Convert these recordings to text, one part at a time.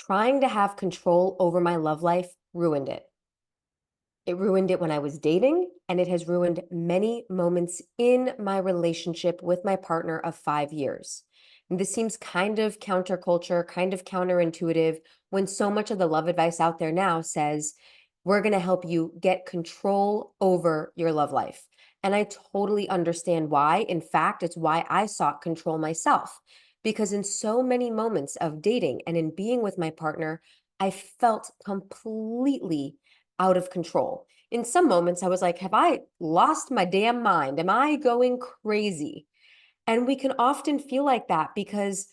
Trying to have control over my love life ruined it. It ruined it when I was dating, and it has ruined many moments in my relationship with my partner of 5 years. And this seems kind of counterculture, kind of counterintuitive when so much of the love advice out there now says, we're going to help you get control over your love life. And I totally understand why. In fact, it's why I sought control myself. Because in so many moments of dating and in being with my partner, I felt completely out of control. In some moments, I was like, have I lost my damn mind? Am I going crazy? And we can often feel like that because,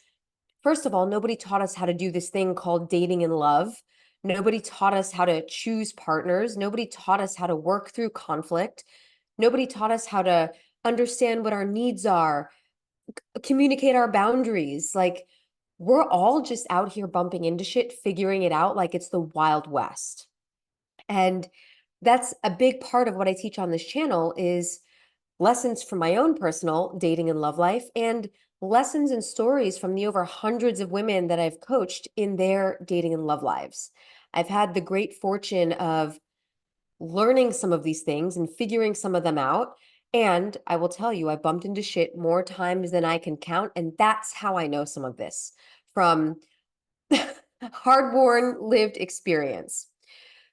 first of all, nobody taught us how to do this thing called dating and love. Nobody taught us how to choose partners. Nobody taught us how to work through conflict. Nobody taught us how to understand what our needs are, communicate our boundaries. Like, we're all just out here bumping into shit, figuring it out like it's the Wild West. And that's a big part of what I teach on this channel is lessons from my own personal dating and love life and lessons and stories from the over hundreds of women that I've coached in their dating and love lives. I've had the great fortune of learning some of these things and figuring some of them out. And I will tell you, I bumped into shit more times than I can count. And that's how I know some of this from hard-worn lived experience.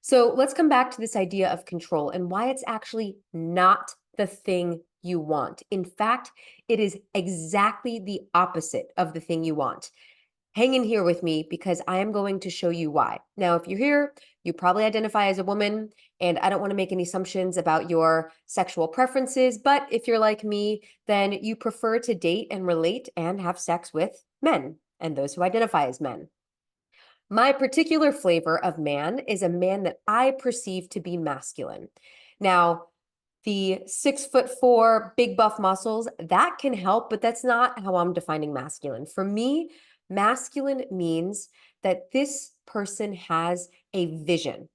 So let's come back to this idea of control and why it's actually not the thing you want. In fact, it is exactly the opposite of the thing you want. Hang in here with me because I am going to show you why. Now, if you're here, you probably identify as a woman, and I don't want to make any assumptions about your sexual preferences, but if you're like me, then you prefer to date and relate and have sex with men and those who identify as men. My particular flavor of man is a man that I perceive to be masculine. Now, the 6'4", big buff muscles, that can help, but that's not how I'm defining masculine. For me, masculine means that this person has a vision.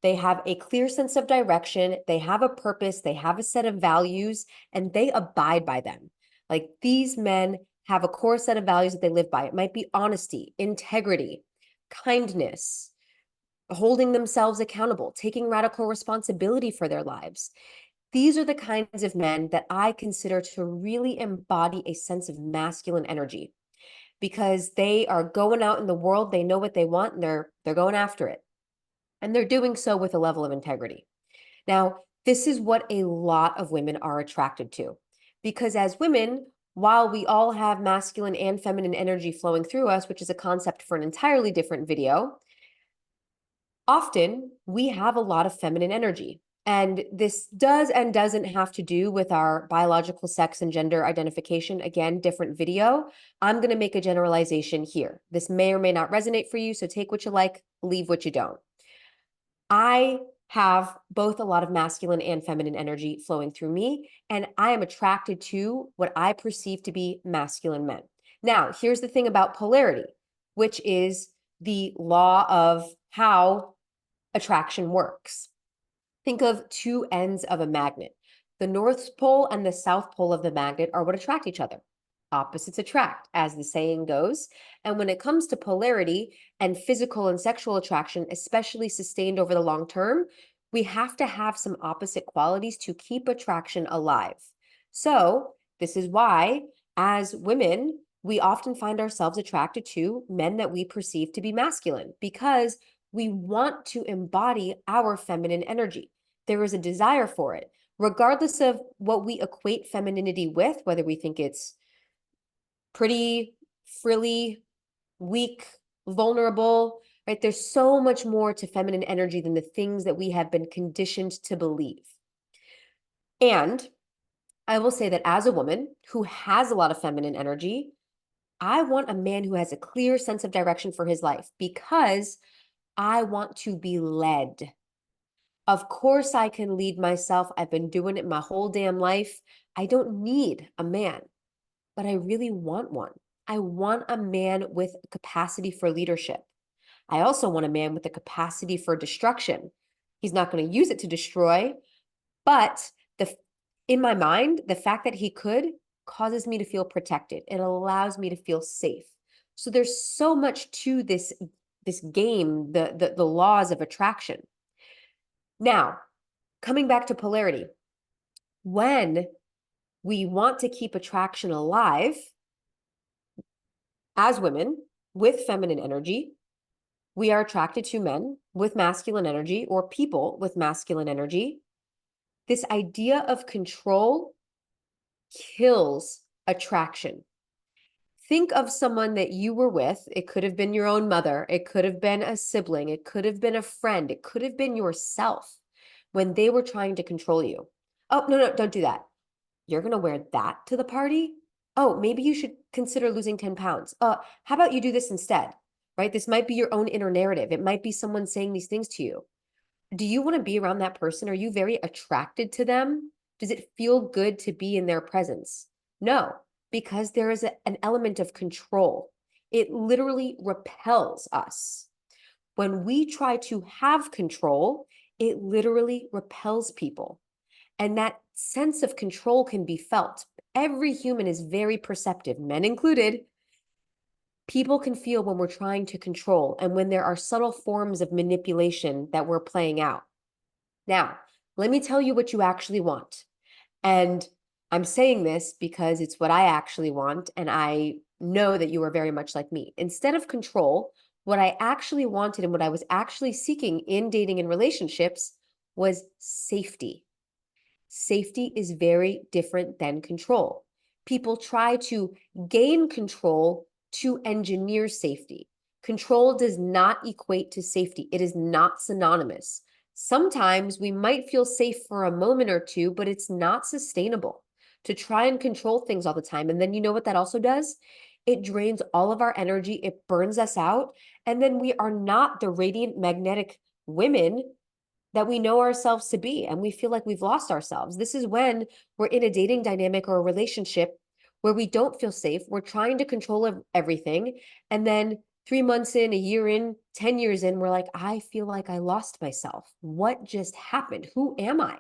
They have a clear sense of direction, they have a purpose, they have a set of values, and they abide by them. Like these men have a core set of values that they live by. It might be honesty, integrity, kindness, holding themselves accountable, taking radical responsibility for their lives. These are the kinds of men that I consider to really embody a sense of masculine energy because they are going out in the world, they know what they want, and they're going after it. And they're doing so with a level of integrity. Now, this is what a lot of women are attracted to because as women, while we all have masculine and feminine energy flowing through us, which is a concept for an entirely different video, often we have a lot of feminine energy. And this does and doesn't have to do with our biological sex and gender identification. Again, different video. I'm going to make a generalization here. This may or may not resonate for you, so take what you like, leave what you don't. I have both a lot of masculine and feminine energy flowing through me, and I am attracted to what I perceive to be masculine men. Now, here's the thing about polarity, which is the law of how attraction works. Think of two ends of a magnet. The North Pole and the South Pole of the magnet are what attract each other. Opposites attract, as the saying goes. And when it comes to polarity and physical and sexual attraction, especially sustained over the long term, we have to have some opposite qualities to keep attraction alive. So this is why, as women, we often find ourselves attracted to men that we perceive to be masculine because we want to embody our feminine energy. There is a desire for it, regardless of what we equate femininity with, whether we think it's pretty, frilly, weak, vulnerable, right? There's so much more to feminine energy than the things that we have been conditioned to believe. And I will say that as a woman who has a lot of feminine energy, I want a man who has a clear sense of direction for his life because I want to be led. Of course, I can lead myself. I've been doing it my whole damn life. I don't need a man, but I really want one. I want a man with capacity for leadership. I also want a man with the capacity for destruction. He's not going to use it to destroy, but in my mind, the fact that he could causes me to feel protected. It allows me to feel safe. So there's so much to this this game, the laws of attraction. Now, coming back to polarity, when we want to keep attraction alive as women with feminine energy, we are attracted to men with masculine energy or people with masculine energy. This idea of control kills attraction. Think of someone that you were with. It could have been your own mother. It could have been a sibling. It could have been a friend. It could have been yourself when they were trying to control you. Oh, no, don't do that. You're going to wear that to the party? Oh, maybe you should consider losing 10 pounds. How about you do this instead, right? This might be your own inner narrative. It might be someone saying these things to you. Do you want to be around that person? Are you very attracted to them? Does it feel good to be in their presence? No, because there is an element of control. It literally repels us. When we try to have control, it literally repels people. And that sense of control can be felt. Every human is very perceptive, men included. People can feel when we're trying to control and when there are subtle forms of manipulation that we're playing out. Now, let me tell you what you actually want. And I'm saying this because it's what I actually want. And I know that you are very much like me. Instead of control, what I actually wanted and what I was actually seeking in dating and relationships was safety. Safety is very different than control. People try to gain control to engineer safety. Control does not equate to safety. It is not synonymous. Sometimes we might feel safe for a moment or two, but it's not sustainable to try and control things all the time. And then you know what that also does? It drains all of our energy. It burns us out. And then we are not the radiant magnetic women that we know ourselves to be, and we feel like we've lost ourselves. This is when we're in a dating dynamic or a relationship where we don't feel safe. We're trying to control everything. And then 3 months in, a year in, 10 years in, we're like, I feel like I lost myself. What just happened? Who am I?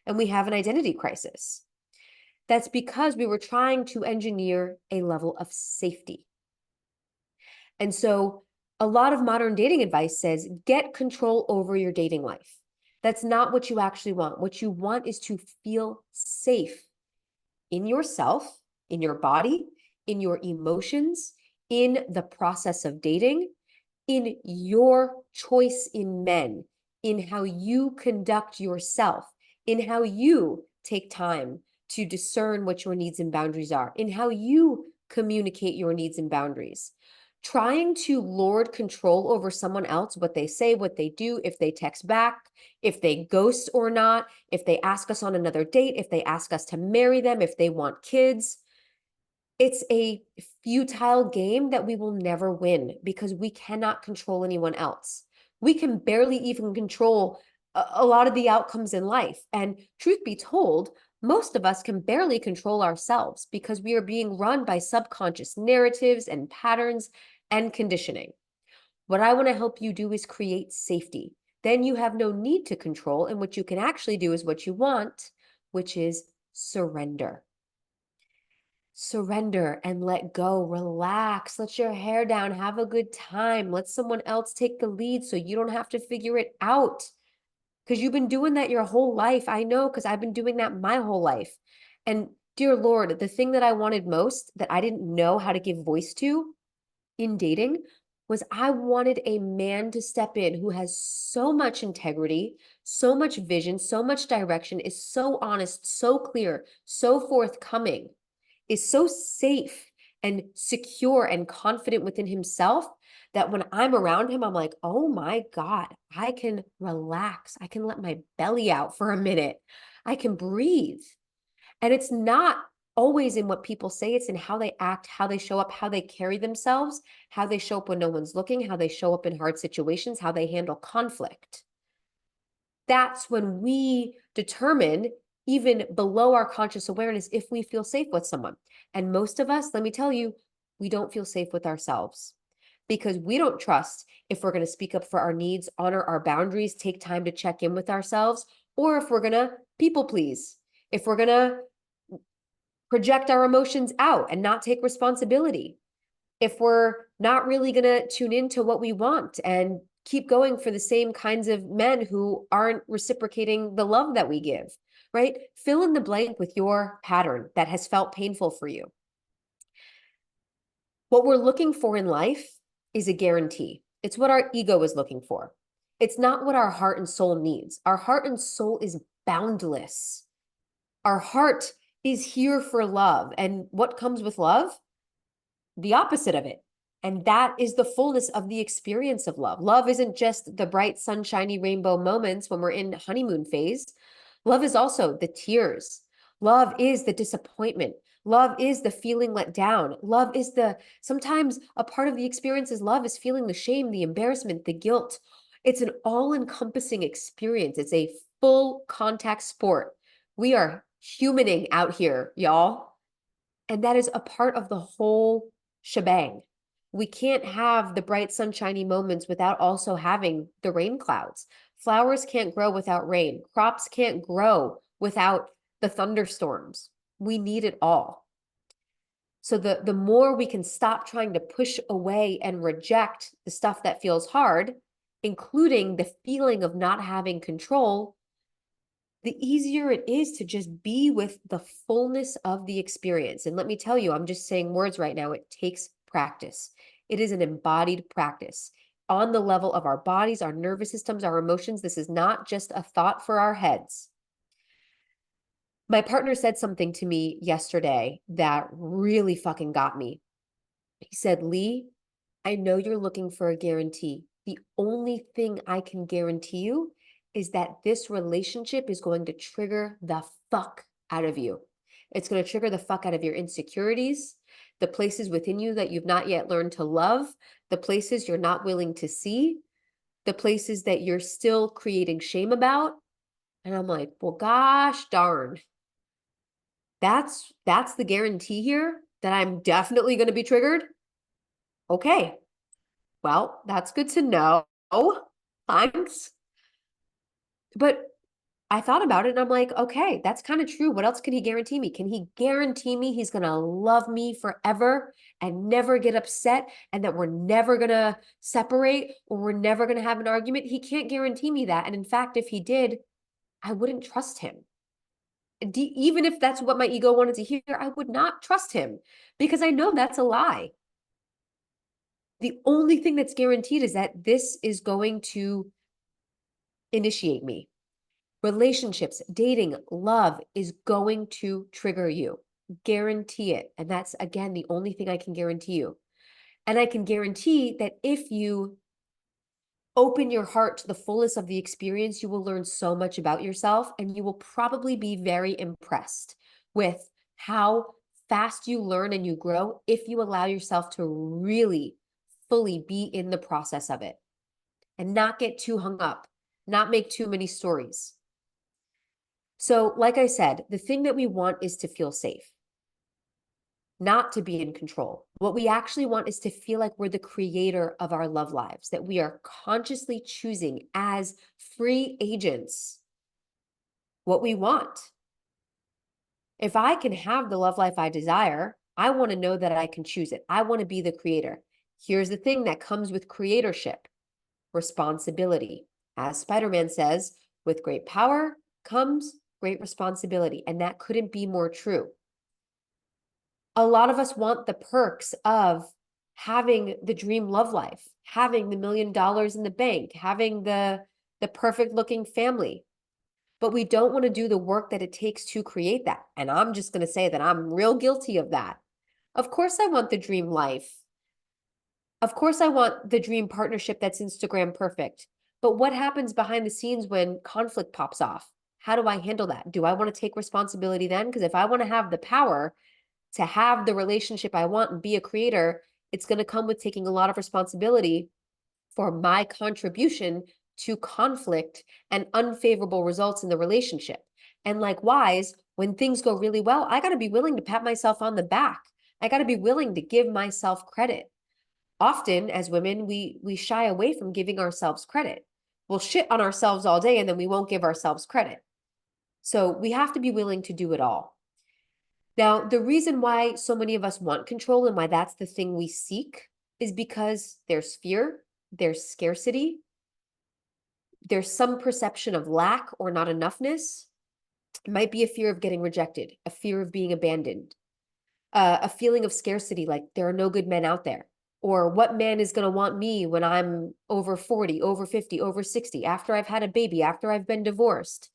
And we have an identity crisis. That's because we were trying to engineer a level of safety. And so a lot of modern dating advice says, get control over your dating life. That's not what you actually want. What you want is to feel safe in yourself, in your body, in your emotions, in the process of dating, in your choice in men, in how you conduct yourself, in how you take time to discern what your needs and boundaries are, in how you communicate your needs and boundaries. Trying to lord control over someone else, what they say, what they do, if they text back, if they ghost or not, if they ask us on another date, if they ask us to marry them, if they want kids. It's a futile game that we will never win because we cannot control anyone else. We can barely even control a lot of the outcomes in life. And truth be told, most of us can barely control ourselves because we are being run by subconscious narratives and patterns and conditioning. What I want to help you do is create safety. Then you have no need to control. And what you can actually do is what you want, which is surrender. Surrender and let go. Relax. Let your hair down. Have a good time. Let someone else take the lead so you don't have to figure it out. Because you've been doing that your whole life. I know, because I've been doing that my whole life. And dear Lord, the thing that I wanted most that I didn't know how to give voice to in dating was I wanted a man to step in who has so much integrity, so much vision, so much direction, is so honest, so clear, so forthcoming, is so safe and secure and confident within himself that when I'm around him, I'm like, oh my God, I can relax. I can let my belly out for a minute. I can breathe. And it's not always in what people say, it's in how they act, how they show up, how they carry themselves, how they show up when no one's looking, how they show up in hard situations, how they handle conflict. That's when we determine, even below our conscious awareness, if we feel safe with someone. And most of us, let me tell you, we don't feel safe with ourselves because we don't trust if we're going to speak up for our needs, honor our boundaries, take time to check in with ourselves, or if we're going to people please, if we're going to project our emotions out and not take responsibility. if we're not really going to tune into what we want and keep going for the same kinds of men who aren't reciprocating the love that we give, right? Fill in the blank with your pattern that has felt painful for you. What we're looking for in life is a guarantee. It's what our ego is looking for. It's not what our heart and soul needs. Our heart and soul is boundless. Our heart is here for love. And what comes with love? The opposite of it. And that is the fullness of the experience of love. Love isn't just the bright, sunshiny rainbow moments when we're in honeymoon phase. Love is also the tears. Love is the disappointment. Love is the feeling let down. Love is sometimes a part of the experience is love is feeling the shame, the embarrassment, the guilt. It's an all-encompassing experience. It's a full contact sport. We are humaning out here, y'all. And that is a part of the whole shebang. We can't have the bright sunshiny moments without also having the rain clouds. Flowers can't grow without rain. Crops can't grow without the thunderstorms. We need it all. So the more we can stop trying to push away and reject the stuff that feels hard, including the feeling of not having control, the easier it is to just be with the fullness of the experience. And let me tell you, I'm just saying words right now. It takes practice. It is an embodied practice on the level of our bodies, our nervous systems, our emotions. This is not just a thought for our heads. My partner said something to me yesterday that really fucking got me. He said, Lee, I know you're looking for a guarantee. The only thing I can guarantee you is that this relationship is going to trigger the fuck out of you. It's going to trigger the fuck out of your insecurities, the places within you that you've not yet learned to love, the places you're not willing to see, the places that you're still creating shame about. And I'm like, well, gosh darn. That's the guarantee here that I'm definitely going to be triggered. Okay. Well, that's good to know. Thanks. But I thought about it and I'm like, okay, that's kind of true. What else can he guarantee me? Can he guarantee me he's going to love me forever and never get upset and that we're never going to separate or we're never going to have an argument? He can't guarantee me that. And in fact, if he did, I wouldn't trust him. Even if that's what my ego wanted to hear, I would not trust him because I know that's a lie. The only thing that's guaranteed is that this is going to initiate me. Relationships, dating, love is going to trigger you. Guarantee it. And that's, again, the only thing I can guarantee you. And I can guarantee that if you open your heart to the fullest of the experience, you will learn so much about yourself and you will probably be very impressed with how fast you learn and you grow if you allow yourself to really fully be in the process of it and not get too hung up, not make too many stories. So, like I said, the thing that we want is to feel safe, not to be in control. What we actually want is to feel like we're the creator of our love lives, that we are consciously choosing as free agents what we want. If I can have the love life I desire, I want to know that I can choose it. I want to be the creator. Here's the thing that comes with creatorship: responsibility. As Spider-Man says, with great power comes great responsibility. And that couldn't be more true. A lot of us want the perks of having the dream love life, having the $1 million in the bank, having the perfect looking family. But we don't want to do the work that it takes to create that. And I'm just going to say that I'm real guilty of that. Of course, I want the dream life. Of course, I want the dream partnership that's Instagram perfect. But what happens behind the scenes when conflict pops off? How do I handle that? Do I want to take responsibility then? Because if I want to have the power to have the relationship I want and be a creator, it's going to come with taking a lot of responsibility for my contribution to conflict and unfavorable results in the relationship. And likewise, when things go really well, I got to be willing to pat myself on the back. I got to be willing to give myself credit. Often as women, we shy away from giving ourselves credit. We'll shit on ourselves all day and then we won't give ourselves credit. So we have to be willing to do it all. Now, the reason why so many of us want control and why that's the thing we seek is because there's fear, there's scarcity, there's some perception of lack or not enoughness. It might be a fear of getting rejected, a fear of being abandoned, a feeling of scarcity, like there are no good men out there. Or what man is going to want me when I'm over 40, over 50, over 60, after I've had a baby, after I've been divorced,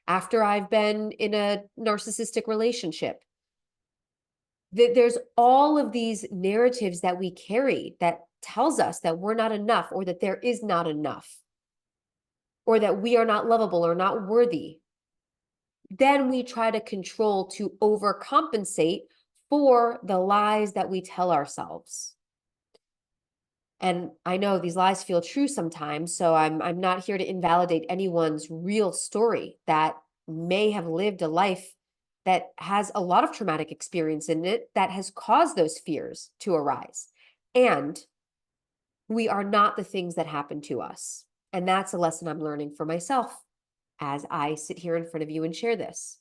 after I've been in a narcissistic relationship. There's all of these narratives that we carry that tells us that we're not enough, or that there is not enough, or that we are not lovable or not worthy. Then we try to control to overcompensate for the lies that we tell ourselves. And I know these lies feel true sometimes, so I'm not here to invalidate anyone's real story that may have lived a life that has a lot of traumatic experience in it that has caused those fears to arise. And we are not the things that happen to us. And that's a lesson I'm learning for myself as I sit here in front of you and share this.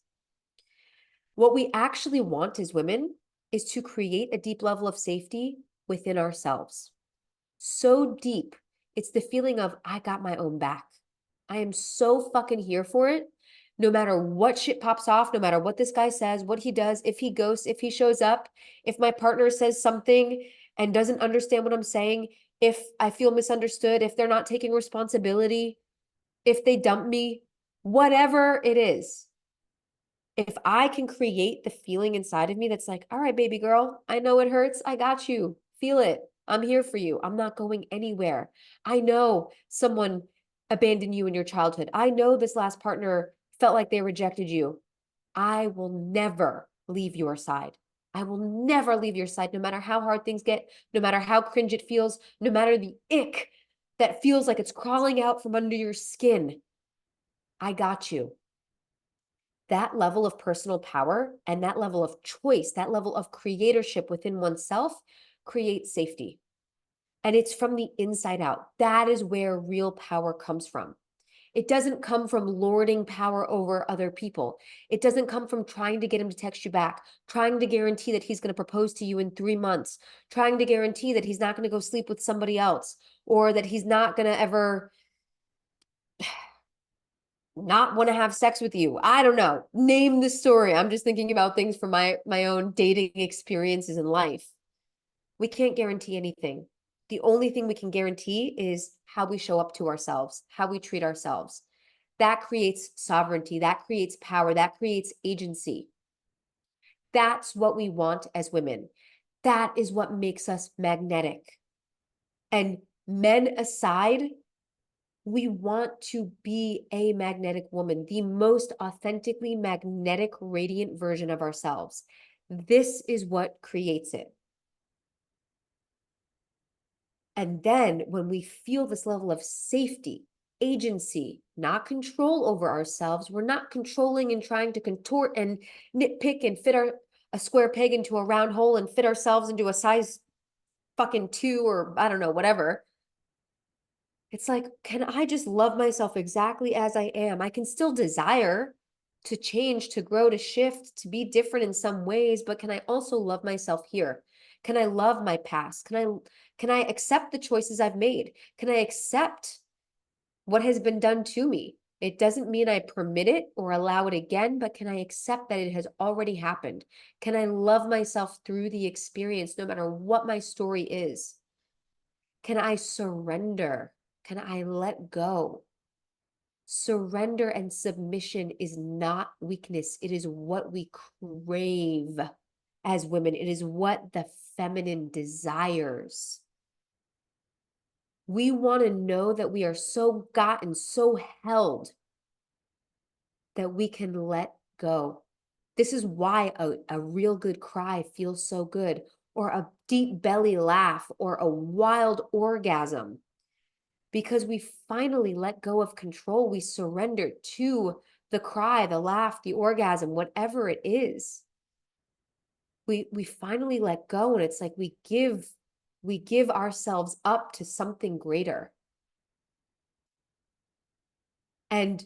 What we actually want as women is to create a deep level of safety within ourselves. So deep, it's the feeling of, I got my own back. I am so fucking here for it. No matter what shit pops off, no matter what this guy says, what he does, if he ghosts, if he shows up, if my partner says something and doesn't understand what I'm saying, if I feel misunderstood, if they're not taking responsibility, if they dump me, whatever it is, if I can create the feeling inside of me that's like, all right, baby girl, I know it hurts. I got you. Feel it. I'm here for you. I'm not going anywhere. I know someone abandoned you in your childhood. I know this last partner felt like they rejected you. I will never leave your side. I will never leave your side, no matter how hard things get, no matter how cringe it feels, no matter the ick that feels like it's crawling out from under your skin. I got you. That level of personal power and that level of choice, that level of creatorship within oneself creates safety. And it's from the inside out. That is where real power comes from. It doesn't come from lording power over other people. It doesn't come from trying to get him to text you back, trying to guarantee that he's going to propose to you in 3 months, trying to guarantee that he's not going to go sleep with somebody else, or that he's not going to ever not want to have sex with you. I don't know. Name the story. I'm just thinking about things from my own dating experiences in life. We can't guarantee anything. The only thing we can guarantee is how we show up to ourselves, how we treat ourselves. That creates sovereignty, that creates power, that creates agency. That's what we want as women. That is what makes us magnetic. And men aside, we want to be a magnetic woman, the most authentically magnetic, radiant version of ourselves. This is what creates it. And then when we feel this level of safety, agency, not control over ourselves, we're not controlling and trying to contort and nitpick and fit a square peg into a round hole and fit ourselves into a size fucking 2 or I don't know, whatever. It's like, can I just love myself exactly as I am? I can still desire to change, to grow, to shift, to be different in some ways, but can I also love myself here? Can I love my past? Can I accept the choices I've made? Can I accept what has been done to me? It doesn't mean I permit it or allow it again, but can I accept that it has already happened? Can I love myself through the experience, no matter what my story is? Can I surrender? Can I let go? Surrender and submission is not weakness. It is what we crave as women. It is what the feminine desires. We want to know that we are so gotten, so held that we can let go. This is why a real good cry feels so good, or a deep belly laugh, or a wild orgasm. Because we finally let go of control. We surrender to the cry, the laugh, the orgasm, whatever it is. We finally let go, and it's like we give ourselves up to something greater. And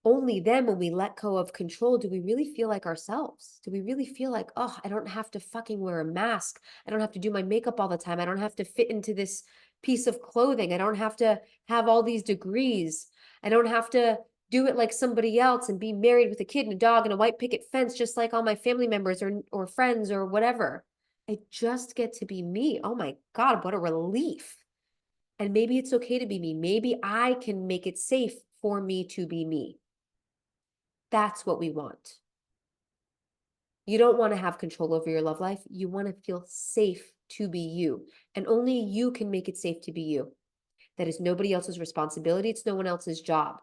only then when we let go of control do we really feel like ourselves. Do we really feel like, oh, I don't have to fucking wear a mask. I don't have to do my makeup all the time. I don't have to fit into this piece of clothing. I don't have to have all these degrees. I don't have to do it like somebody else and be married with a kid and a dog and a white picket fence, just like all my family members or friends or whatever. I just get to be me. Oh my God, what a relief. And maybe it's okay to be me. Maybe I can make it safe for me to be me. That's what we want. You don't want to have control over your love life. You want to feel safe to be you. And only you can make it safe to be you. That is nobody else's responsibility. It's no one else's job.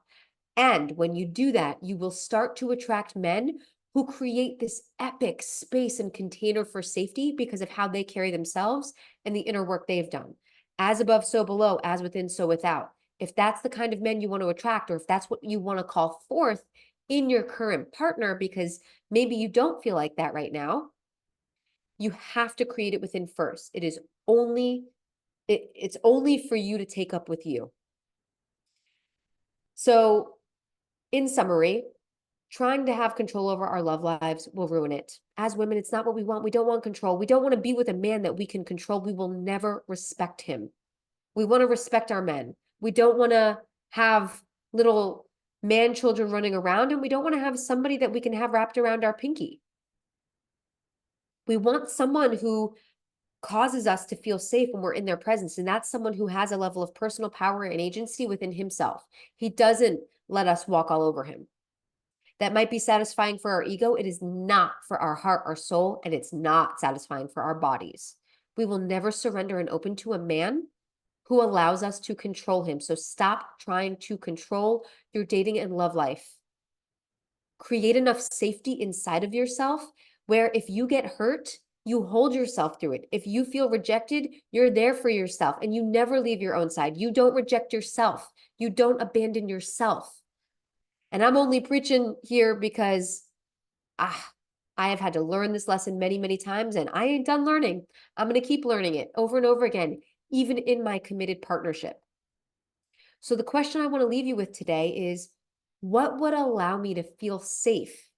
And when you do that, you will start to attract men who create this epic space and container for safety because of how they carry themselves and the inner work they've done. As above, so below, as within, so without. If that's the kind of men you want to attract, or if that's what you want to call forth in your current partner, because maybe you don't feel like that right now, you have to create it within first. It's only for you to take up with you. So in summary, trying to have control over our love lives will ruin it. As women, it's not what we want. We don't want control. We don't want to be with a man that we can control. We will never respect him. We want to respect our men. We don't want to have little man children running around, and we don't want to have somebody that we can have wrapped around our pinky. We want someone who causes us to feel safe when we're in their presence, and that's someone who has a level of personal power and agency within himself. He doesn't let us walk all over him. That might be satisfying for our ego. It is not for our heart, our soul, and it's not satisfying for our bodies. We will never surrender and open to a man who allows us to control him. So stop trying to control your dating and love life. Create enough safety inside of yourself where if you get hurt, you hold yourself through it. If you feel rejected, you're there for yourself and you never leave your own side. You don't reject yourself. You don't abandon yourself. And I'm only preaching here because I have had to learn this lesson many, many times, and I ain't done learning. I'm going to keep learning it over and over again, even in my committed partnership. So the question I want to leave you with today is, what would allow me to feel safe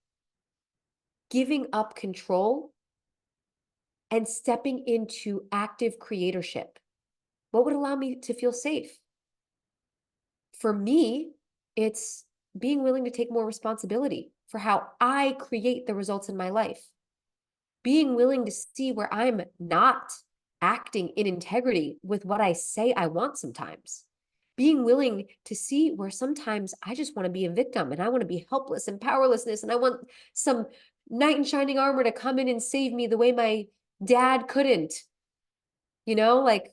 giving up control and stepping into active creatorship? What would allow me to feel safe? For me, it's being willing to take more responsibility for how I create the results in my life. Being willing to see where I'm not acting in integrity with what I say I want sometimes. Being willing to see where sometimes I just want to be a victim and I want to be helpless and powerlessness and I want some knight in shining armor to come in and save me the way my dad couldn't. Like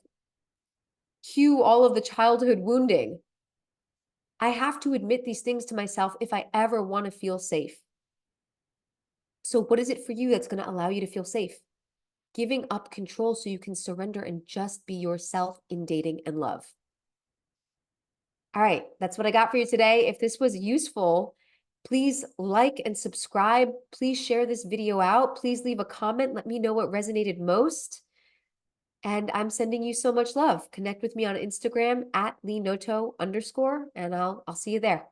cue all of the childhood wounding. I have to admit these things to myself if I ever want to feel safe. So what is it for you that's going to allow you to feel safe? Giving up control so you can surrender and just be yourself in dating and love. All right, that's what I got for you today. If this was useful, please like and subscribe. Please share this video out. Please leave a comment. Let me know what resonated most. And I'm sending you so much love. Connect with me on Instagram @LeeNoto_, and I'll see you there.